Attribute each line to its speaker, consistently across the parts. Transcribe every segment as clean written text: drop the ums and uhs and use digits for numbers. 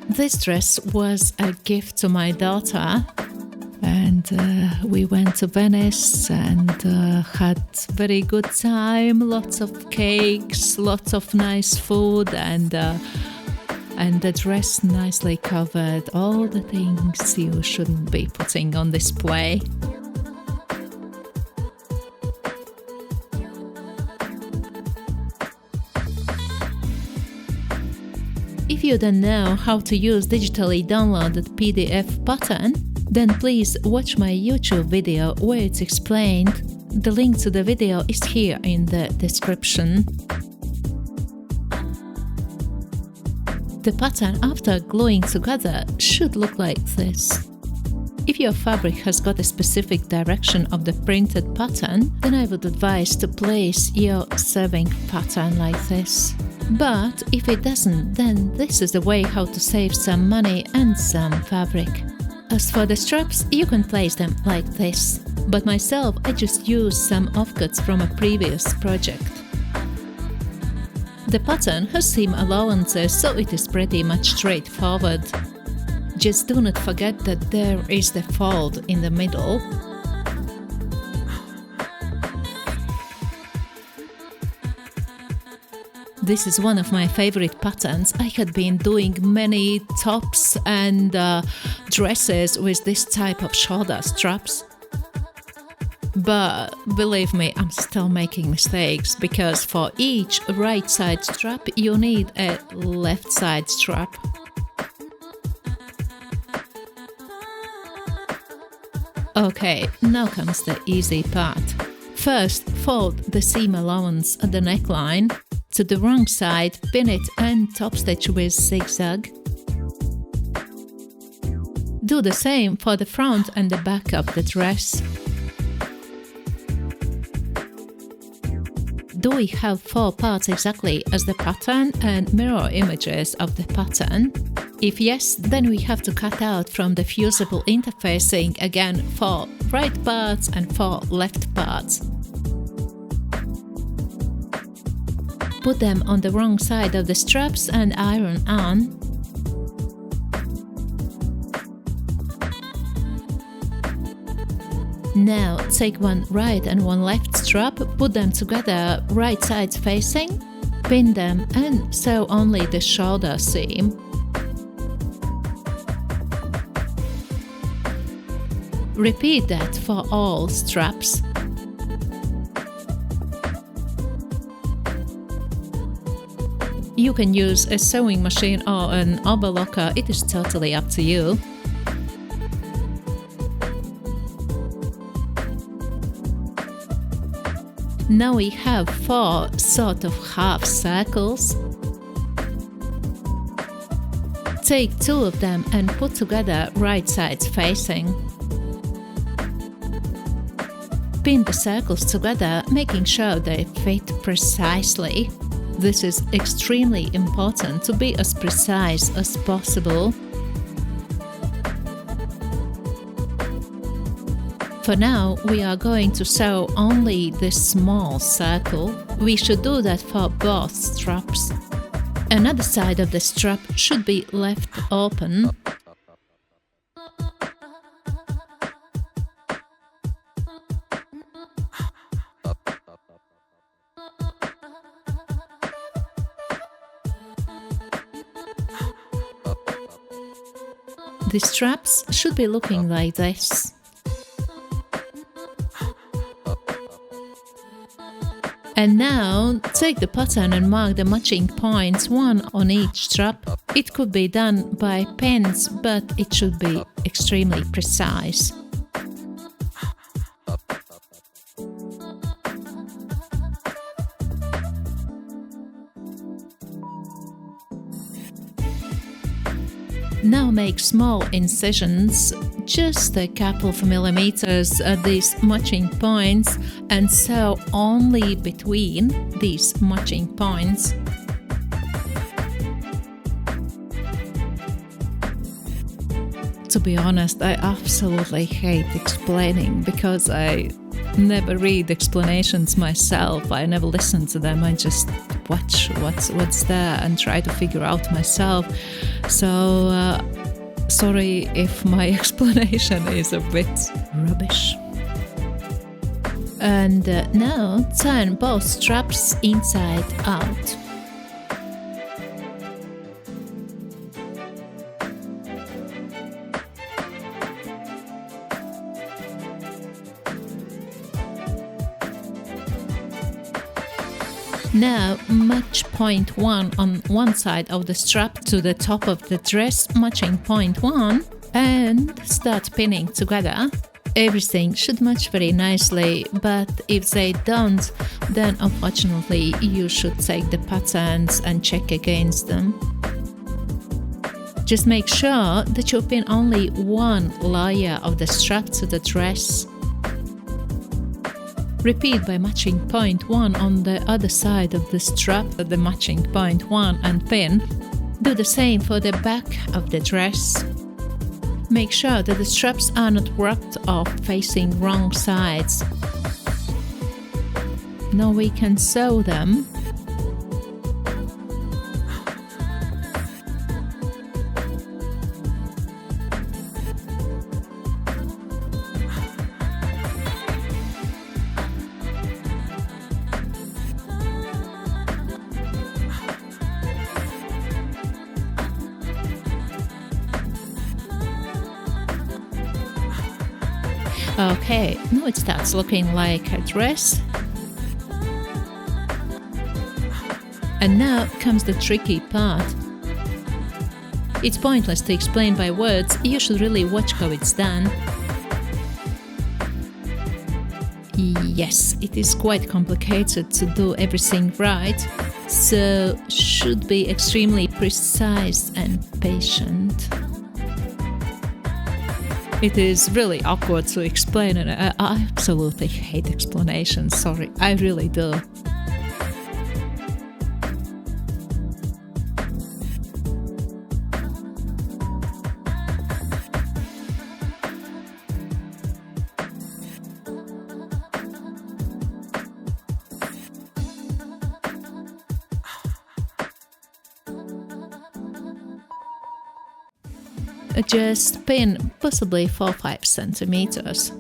Speaker 1: This dress was a gift to my daughter, and we went to Venice and had very good time, lots of cakes, lots of nice food, and the dress nicely covered all the things you shouldn't be putting on display. If you don't know how to use digitally downloaded PDF pattern, then please watch my YouTube video where it's explained. The link to the video is here in the description. The pattern after gluing together should look like this. If your fabric has got a specific direction of the printed pattern, then I would advise to place your sewing pattern like this. But if it doesn't, then this is the way how to save some money and some fabric. As for the straps, you can place them like this. But myself, I just used some offcuts from a previous project. The pattern has seam allowances, so it is pretty much straightforward. Just do not forget that there is the fold in the middle. This is one of my favorite patterns. I had been doing many tops and dresses with this type of shoulder straps. But believe me, I'm still making mistakes, because for each right side strap you need a left side strap. Okay, now comes the easy part. First, fold the seam allowance at the neckline. To the wrong side, pin it and top stitch with zigzag. Do the same for the front and the back of the dress. Do we have 4 parts exactly as the pattern and mirror images of the pattern? If yes, then we have to cut out from the fusible interfacing again 4 right parts and 4 left parts. Put them on the wrong side of the straps and iron on. Now take one right and one left strap, put them together right sides facing, pin them and sew only the shoulder seam. Repeat that for all straps. You can use a sewing machine or an overlocker, it is totally up to you. Now we have 4 sort of half circles. Take 2 of them and put together right sides facing. Pin the circles together, making sure they fit precisely. This is extremely important, to be as precise as possible. For now, we are going to sew only this small circle. We should do that for both straps. Another side of the strap should be left open. The straps should be looking like this. And now take the pattern and mark the matching points, one on each strap. It could be done by pins, but it should be extremely precise. Now make small incisions, just a couple of millimeters at these matching points, and sew only between these matching points. To be honest, I absolutely hate explaining, because I never read explanations myself, I never listen to them, I just watch what's there and try to figure out myself. So sorry if my explanation is a bit rubbish. And now turn both straps inside out. Now match point 1 on one side of the strap to the top of the dress, matching point 1, and start pinning together. Everything should match very nicely, but if they don't, then unfortunately you should take the patterns and check against them. Just make sure that you pin only one layer of the strap to the dress. Repeat by matching point 1 on the other side of the strap at the matching point 1 and pin. Do the same for the back of the dress. Make sure that the straps are not rubbed off facing wrong sides. Now we can sew them. Okay, now it starts looking like a dress. And now comes the tricky part. It's pointless to explain by words, you should really watch how it's done. Yes, it is quite complicated to do everything right, so should be extremely precise and patient. It is really awkward to explain, and I absolutely hate explanations, sorry, I really do. Just pin possibly 4-5 centimeters.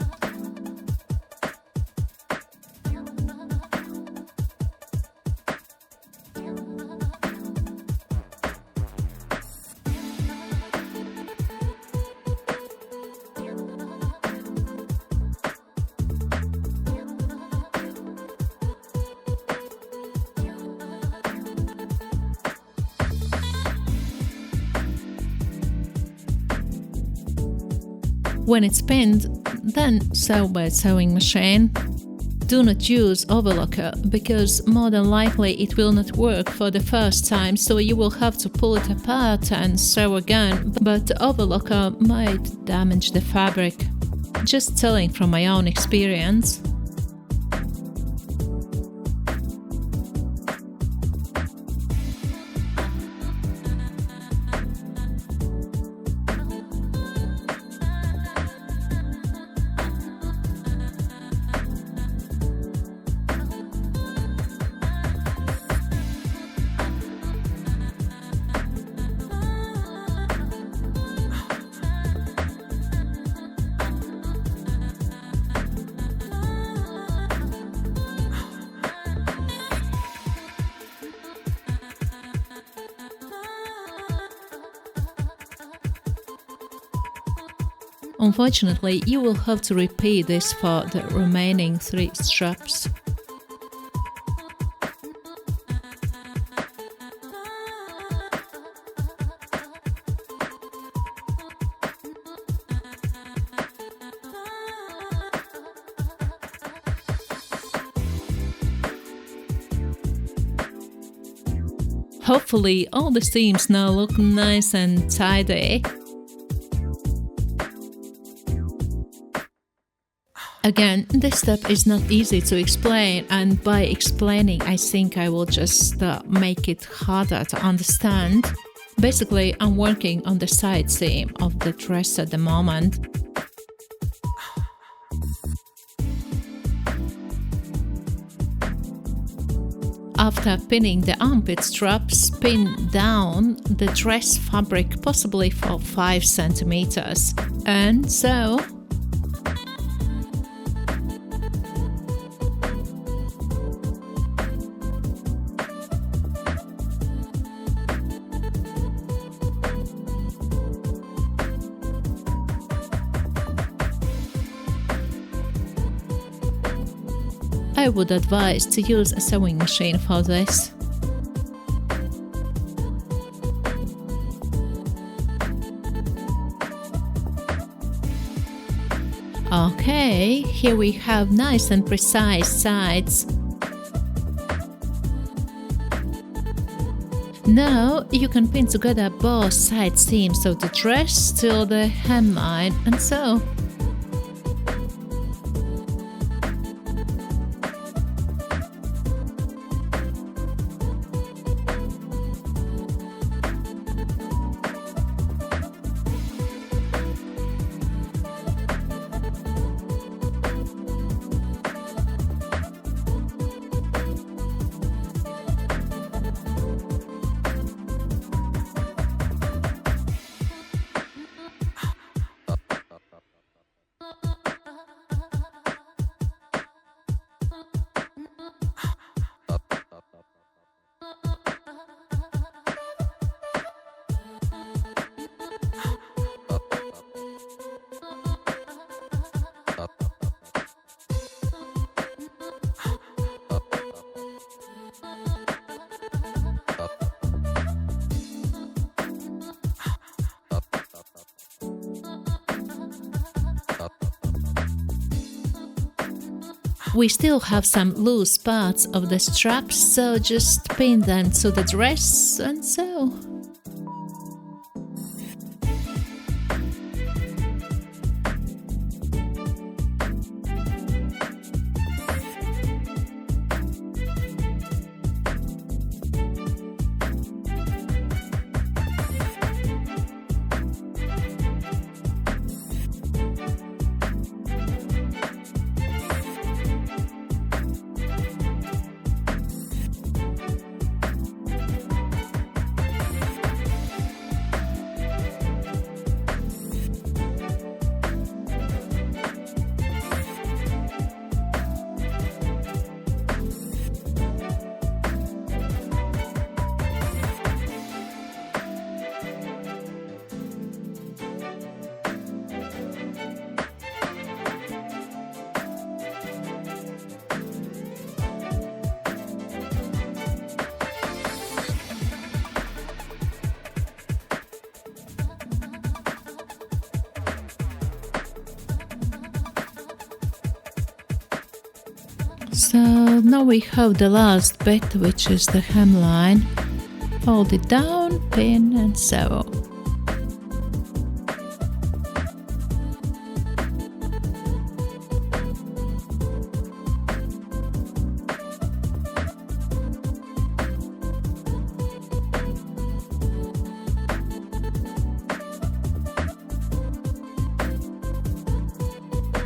Speaker 1: When it's pinned, then sew by sewing machine. Do not use overlocker because more than likely it will not work for the first time, so you will have to pull it apart and sew again, but the overlocker might damage the fabric. Just telling from my own experience. Unfortunately, you will have to repeat this for the remaining 3 straps. Hopefully, all the seams now look nice and tidy. Again, this step is not easy to explain, and by explaining I think I will just make it harder to understand. Basically, I'm working on the side seam of the dress at the moment. After pinning the armpit straps, pin down the dress fabric possibly for 5 centimeters. And so I would advise to use a sewing machine for this. Okay, here we have nice and precise sides. Now you can pin together both side seams of the dress till the hemline, and so. We still have some loose parts of the straps, so just pin them to the dress, and so. So now we have the last bit, which is the hemline. Fold it down, pin and sew.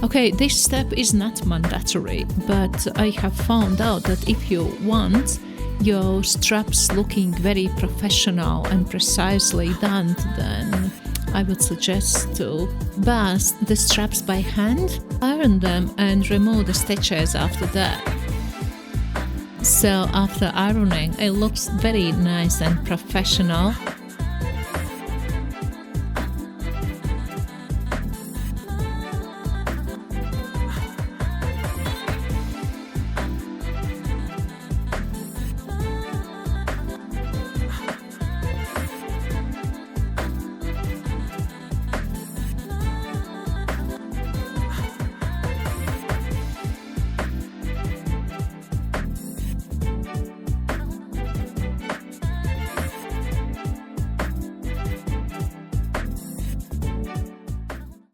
Speaker 1: Okay, this step is not mandatory, but I have found out that if you want your straps looking very professional and precisely done, then I would suggest to bust the straps by hand, iron them and remove the stitches after that. So after ironing, it looks very nice and professional.